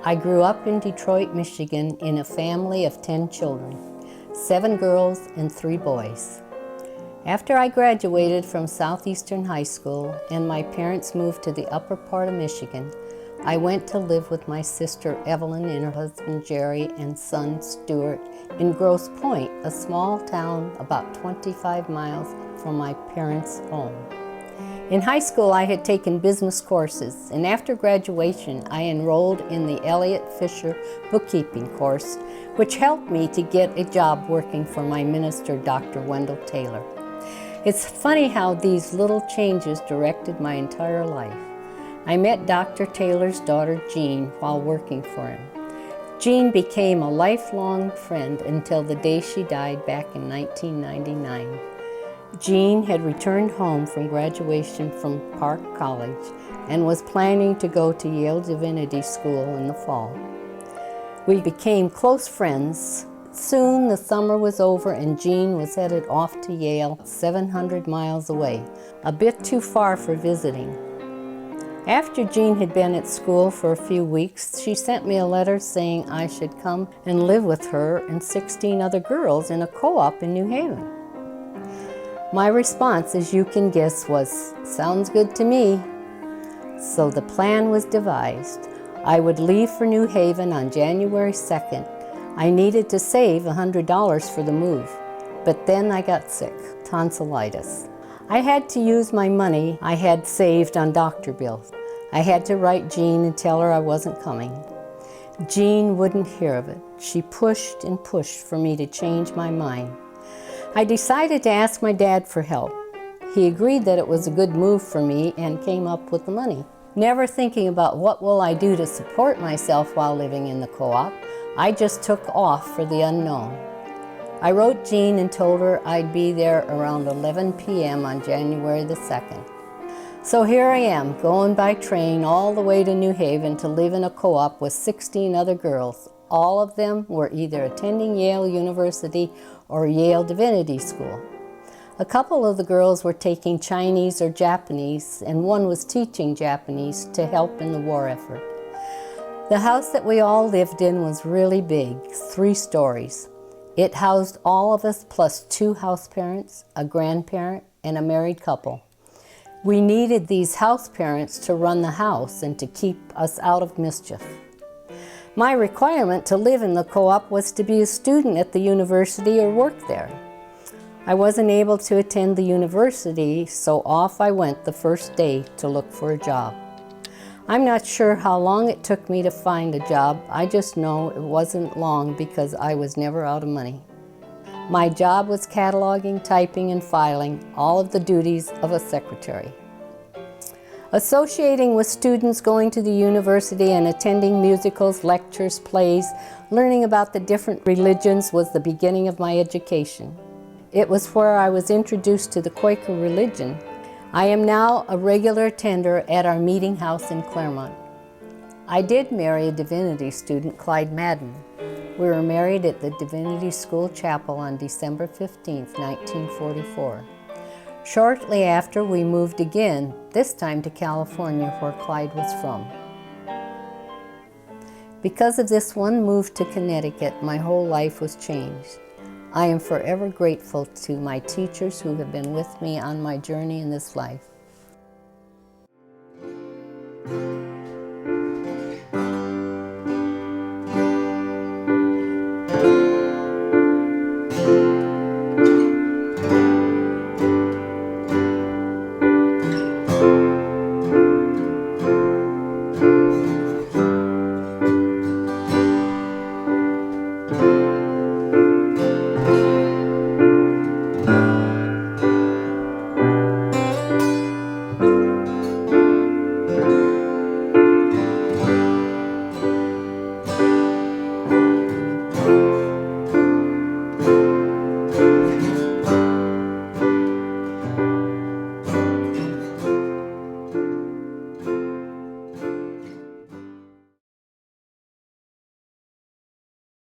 I grew up in Detroit, Michigan in a family of 10 children, 7 girls and 3 boys. After I graduated from Southeastern High School and my parents moved to the upper part of Michigan, I went to live with my sister Evelyn and her husband Jerry and son Stuart in Grosse Pointe, a small town about 25 miles from my parents' home. In high school, I had taken business courses, and after graduation, I enrolled in the Elliott Fisher bookkeeping course, which helped me to get a job working for my minister, Dr. Wendell Taylor. It's funny how these little changes directed my entire life. I met Dr. Taylor's daughter, Jean, while working for him. Jean became a lifelong friend until the day she died back in 1999. Jean had returned home from graduation from Park College and was planning to go to Yale Divinity School in the fall. We became close friends. Soon the summer was over and Jean was headed off to Yale, 700 miles away, a bit too far for visiting. After Jean had been at school for a few weeks, she sent me a letter saying I should come and live with her and 16 other girls in a co-op in New Haven. My response, as you can guess, was, "Sounds good to me." So the plan was devised. I would leave for New Haven on January 2nd. I needed to save $100 for the move, but then I got sick, tonsillitis. I had to use my money I had saved on doctor bills. I had to write Jean and tell her I wasn't coming. Jean wouldn't hear of it. She pushed and pushed for me to change my mind. I decided to ask my dad for help. He agreed that it was a good move for me and came up with the money. Never thinking about what will I do to support myself while living in the co-op, I just took off for the unknown. I wrote Jean and told her I'd be there around 11 p.m. on January the 2nd. So here I am, going by train all the way to New Haven to live in a co-op with 16 other girls. All of them were either attending Yale University or Yale Divinity School. A couple of the girls were taking Chinese or Japanese, and one was teaching Japanese to help in the war effort. The house that we all lived in was really big, 3 stories. It housed all of us plus 2 house parents, a grandparent, and a married couple. We needed these house parents to run the house and to keep us out of mischief. My requirement to live in the co-op was to be a student at the university or work there. I wasn't able to attend the university, so off I went the first day to look for a job. I'm not sure how long it took me to find a job. I just know it wasn't long because I was never out of money. My job was cataloging, typing, and filing, all of the duties of a secretary. Associating with students going to the university and attending musicals, lectures, plays, learning about the different religions was the beginning of my education. It was where I was introduced to the Quaker religion. I am now a regular attender at our meeting house in Claremont. I did marry a divinity student, Clyde Madden. We were married at the Divinity School Chapel on December 15, 1944. Shortly after, we moved again, this time to California, where Clyde was from. Because of this one move to Connecticut, my whole life was changed. I am forever grateful to my teachers who have been with me on my journey in this life.